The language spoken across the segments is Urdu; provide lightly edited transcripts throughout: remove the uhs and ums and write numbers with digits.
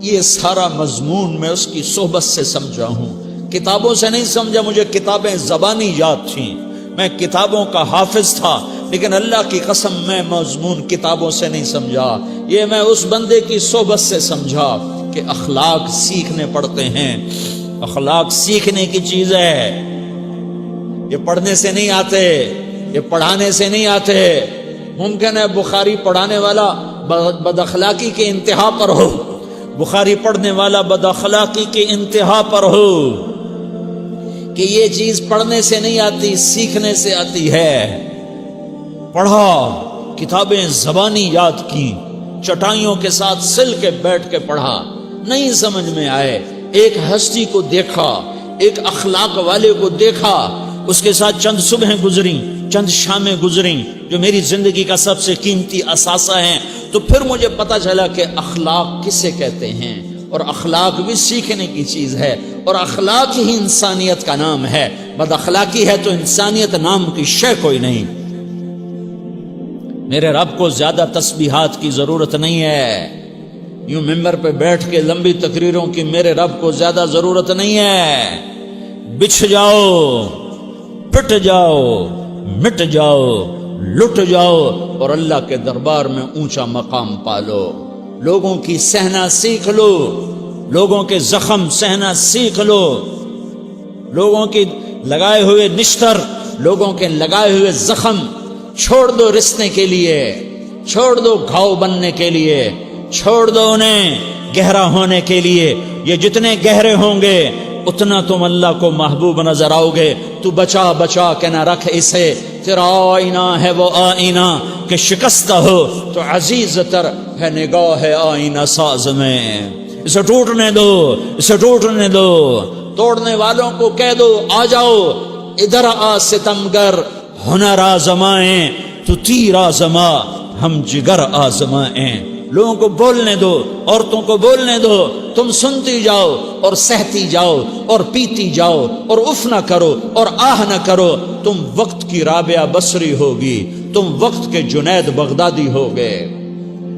یہ سارا مضمون میں اس کی صحبت سے سمجھا ہوں، کتابوں سے نہیں سمجھا۔ مجھے کتابیں زبانی یاد تھیں، میں کتابوں کا حافظ تھا، لیکن اللہ کی قسم میں مضمون کتابوں سے نہیں سمجھا، یہ میں اس بندے کی صحبت سے سمجھا کہ اخلاق سیکھنے پڑتے ہیں۔ اخلاق سیکھنے کی چیز ہے، یہ پڑھنے سے نہیں آتے، یہ پڑھانے سے نہیں آتے۔ ممکن ہے بخاری پڑھانے والا بد اخلاقی کے انتہا پر ہو، بخاری پڑھنے والا بد اخلاقی کے انتہا پر ہو، کہ یہ چیز پڑھنے سے نہیں آتی، سیکھنے سے آتی ہے۔ پڑھا، کتابیں زبانی یاد کی، چٹائیوں کے ساتھ سل کے بیٹھ کے پڑھا، نہیں سمجھ میں آئے، ایک ہستی کو دیکھا، ایک اخلاق والے کو دیکھا، اس کے ساتھ چند صبحیں گزریں، چند شامیں گزریں جو میری زندگی کا سب سے قیمتی اثاثہ ہیں، تو پھر مجھے پتا چلا کہ اخلاق کسے کہتے ہیں، اور اخلاق بھی سیکھنے کی چیز ہے، اور اخلاق ہی انسانیت کا نام ہے۔ بد اخلاقی ہے تو انسانیت نام کی شے کوئی نہیں۔ میرے رب کو زیادہ تسبیحات کی ضرورت نہیں ہے، یوں ممبر پہ بیٹھ کے لمبی تقریروں کی میرے رب کو زیادہ ضرورت نہیں ہے۔ بچھ جاؤ، پٹ جاؤ، مٹ جاؤ، لٹ جاؤ، اور اللہ کے دربار میں اونچا مقام پالو۔ لوگوں کی سہنا سیکھ لو، لوگوں کے زخم سہنا سیکھ لو، لوگوں کی لگائے ہوئے نشتر، لوگوں کے لگائے ہوئے زخم چھوڑ دو رسنے کے لیے، چھوڑ دو گھاؤ بننے کے لیے، چھوڑ دو انہیں گہرا ہونے کے لیے۔ یہ جتنے گہرے ہوں گے اتنا تم اللہ کو محبوب نظر آؤ گے۔ تو بچا بچا کے نہ رکھ اسے، تیرا آئینہ ہے وہ آئینہ کہ شکستہ ہو تو عزیز تر ہے نگاہ آئینہ ساز میں۔ اسے ٹوٹنے دو، اسے ٹوٹنے دو، توڑنے والوں کو کہہ دو آ جاؤ ادھر آ ستمگر، ہنر آزمائیں تو تیر آزما، ہم جگر آزمائیں۔ لوگوں کو بولنے دو، عورتوں کو بولنے دو، تم سنتی جاؤ اور سہتی جاؤ اور پیتی جاؤ اور اف نہ کرو اور آہ نہ کرو۔ تم وقت کی رابعہ بصری ہوگی، تم وقت کے جنید بغدادی ہوگے۔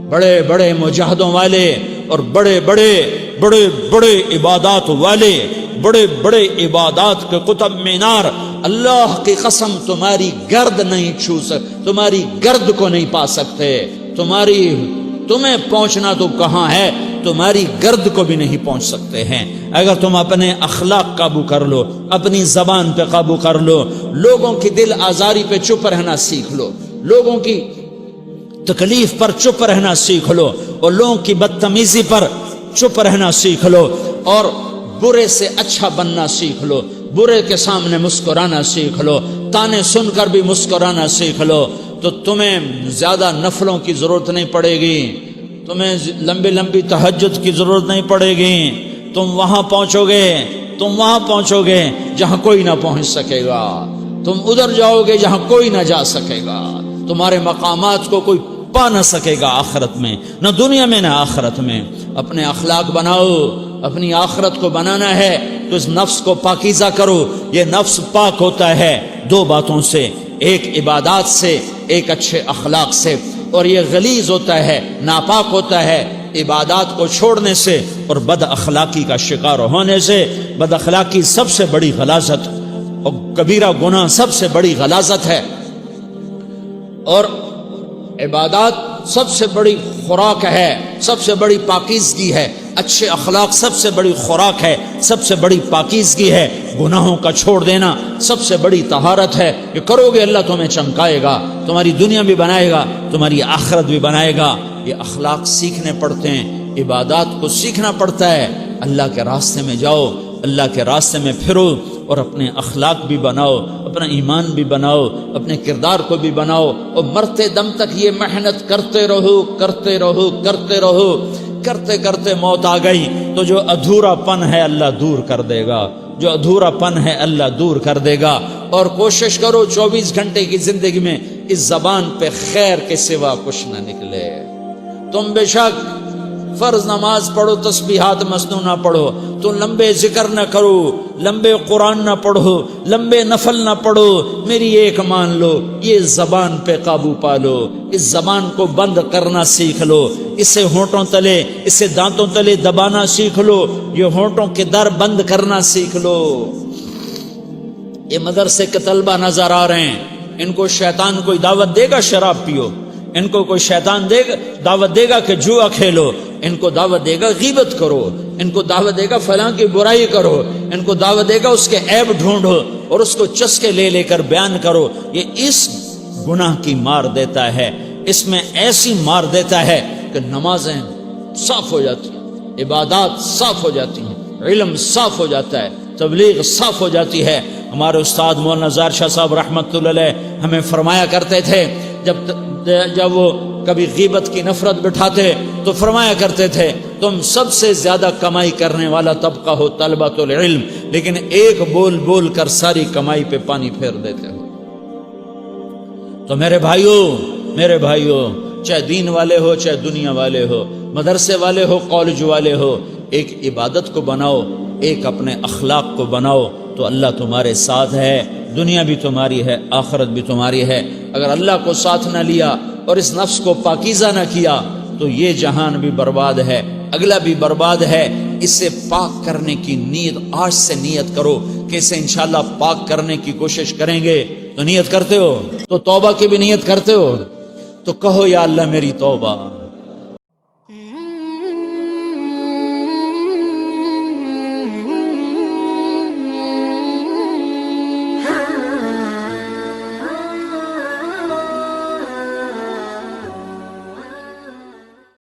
بڑے بڑے مجاہدوں والے اور بڑے بڑے بڑے بڑے عبادات والے، بڑے بڑے عبادات کے قطب مینار، اللہ کی قسم تمہاری گرد نہیں چھو سکتے، تمہاری گرد کو نہیں پا سکتے۔ تمہیں پہنچنا تو کہاں ہے، تمہاری گرد کو بھی نہیں پہنچ سکتے ہیں۔ اگر تم اپنے اخلاق قابو کر لو، اپنی زبان پہ قابو کر لو، لوگوں کی دل آزاری پہ چپ رہنا سیکھ لو، لوگوں کی تکلیف پر چپ رہنا سیکھ لو، اور لوگوں کی بدتمیزی پر چپ رہنا سیکھ لو، اور برے سے اچھا بننا سیکھ لو، برے کے سامنے مسکرانا سیکھ لو، تانے سن کر بھی مسکرانا سیکھ لو، تو تمہیں زیادہ نفلوں کی ضرورت نہیں پڑے گی، تمہیں لمبی لمبی تہجد کی ضرورت نہیں پڑے گی۔ تم وہاں پہنچو گے جہاں کوئی نہ پہنچ سکے گا، تم ادھر جاؤ گے جہاں کوئی نہ جا سکے گا، تمہارے مقامات کو کوئی پا نہ سکے گا آخرت میں، نہ دنیا میں نہ آخرت میں۔ اپنے اخلاق بناؤ، اپنی آخرت کو بنانا ہے تو اس نفس کو پاکیزہ کرو۔ یہ نفس پاک ہوتا ہے دو باتوں سے، ایک عبادات سے، ایک اچھے اخلاق سے، اور یہ غلیظ ہوتا ہے، ناپاک ہوتا ہے عبادات کو چھوڑنے سے اور بد اخلاقی کا شکار ہونے سے۔ بد اخلاقی سب سے بڑی غلاظت اور کبیرہ گناہ سب سے بڑی غلاظت ہے، اور عبادات سب سے بڑی خوراک ہے، سب سے بڑی پاکیزگی ہے۔ اچھے اخلاق سب سے بڑی خوراک ہے، سب سے بڑی پاکیزگی ہے۔ گناہوں کا چھوڑ دینا سب سے بڑی طہارت ہے۔ یہ کرو گے اللہ تمہیں چمکائے گا، تمہاری دنیا بھی بنائے گا، تمہاری آخرت بھی بنائے گا۔ یہ اخلاق سیکھنے پڑتے ہیں، عبادات کو سیکھنا پڑتا ہے۔ اللہ کے راستے میں جاؤ، اللہ کے راستے میں پھرو، اور اپنے اخلاق بھی بناؤ، اپنا ایمان بھی بناؤ، اپنے کردار کو بھی بناؤ، اور مرتے دم تک یہ محنت کرتے رہو، کرتے رہو، کرتے رہو۔ کرتے کرتے موت آ گئی تو جو ادھورا پن ہے اللہ دور کر دے گا، جو ادھورا پن ہے اللہ دور کر دے گا۔ اور کوشش کرو 24 گھنٹے کی زندگی میں اس زبان پہ خیر کے سوا کچھ نہ نکلے۔ تم بے شک فرض نماز پڑھو، تسبیحات مسنون نہ پڑھو، تو لمبے ذکر نہ کرو، لمبے قرآن نہ پڑھو، لمبے نفل نہ پڑھو، میری ایک مان لو، یہ زبان پہ قابو پالو، اس زبان کو بند کرنا سیکھ لو، اسے ہونٹوں تلے، اسے دانتوں تلے دبانا سیکھ لو، یہ ہونٹوں کے در بند کرنا سیکھ لو۔ یہ مدرسے کے طلبہ نظر آ رہے ہیں، ان کو شیطان کوئی دعوت دے گا شراب پیو، ان کو کوئی شیطان دعوت دے گا کہ جوا کھیلو، ان کو دعوت دے گا غیبت کرو، ان کو دعوت دے گا فلاں کی برائی کرو، ان کو دعوت دے گا اس کے عیب ڈھونڈو اور اس کو چسکے لے لے کر بیان کرو۔ یہ اس گناہ کی مار دیتا ہے، اس میں ایسی مار دیتا ہے کہ نمازیں صاف ہو جاتی ہیں، عبادات صاف ہو جاتی ہیں، علم صاف ہو جاتا ہے، تبلیغ صاف ہو جاتی ہے۔ ہمارے استاد مولانا زار شاہ صاحب رحمۃ اللہ علیہ ہمیں فرمایا کرتے تھے، جب وہ کبھی غیبت کی نفرت بٹھاتے تو فرمایا کرتے تھے تم سب سے زیادہ کمائی کرنے والا طبقہ ہو طلبۃ العلم، لیکن ایک بول بول کر ساری کمائی پہ پانی پھیر دیتے ہو۔ تو میرے بھائیوں چاہے دین والے ہو چاہے دنیا والے ہو، مدرسے والے ہو کالج والے ہو، ایک عبادت کو بناؤ، ایک اپنے اخلاق کو بناؤ تو اللہ تمہارے ساتھ ہے، دنیا بھی تمہاری ہے، آخرت بھی تمہاری ہے۔ اگر اللہ کو ساتھ نہ لیا اور اس نفس کو پاکیزہ نہ کیا تو یہ جہان بھی برباد ہے، اگلا بھی برباد ہے۔ اسے پاک کرنے کی نیت آج سے نیت کرو کہ اسے انشاءاللہ پاک کرنے کی کوشش کریں گے۔ تو نیت کرتے ہو تو توبہ کی بھی نیت کرتے ہو تو کہو یا اللہ میری توبہ،